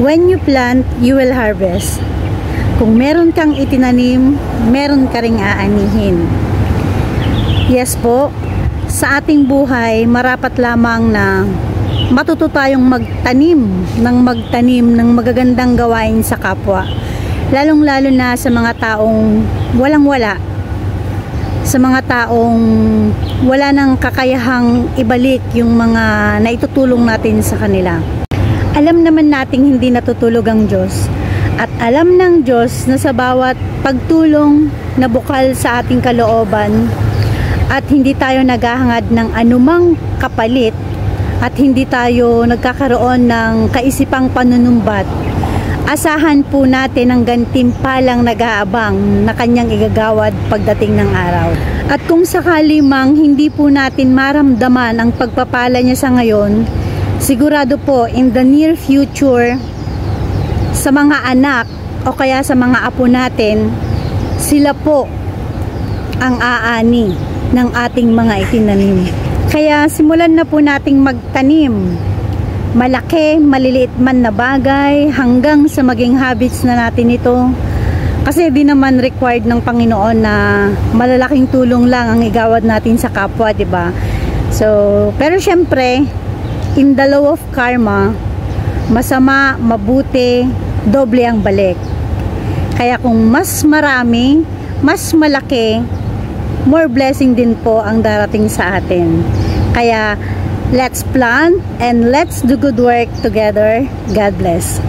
When you plant, you will harvest. Kung meron kang itinanim, meron ka ring aanihin. Yes po, sa ating buhay, marapat lamang na matuto tayong magtanim ng magagandang gawain sa kapwa. Lalong-lalo na sa mga taong walang-wala. Sa mga taong wala nang kakayahang ibalik yung mga naitutulong natin sa kanila. Alam naman nating hindi natutulog ang Diyos. At alam ng Diyos na sa bawat pagtulong na bukal sa ating kalooban at hindi tayo naghahangad ng anumang kapalit at hindi tayo nagkakaroon ng kaisipang panunumbat, asahan po natin ang gantimpalang nag-aabang na kanyang igagawad pagdating ng araw. At kung sakali mang hindi po natin maramdaman ang pagpapala niya sa ngayon, sigurado po in the near future, sa mga anak o kaya sa mga apo natin, sila po ang aani ng ating mga itinanim. Kaya simulan na po nating magtanim. Malaki, maliliit man na bagay, hanggang sa maging habits na natin ito. Kasi di naman required ng Panginoon na malalaking tulong lang ang igawad natin sa kapwa, di ba? So, pero syempre, in the law of karma, masama, mabuti, doble ang balik. Kaya kung mas marami, mas malaki, more blessing din po ang darating sa atin. Kaya let's plant and let's do good work together. God bless.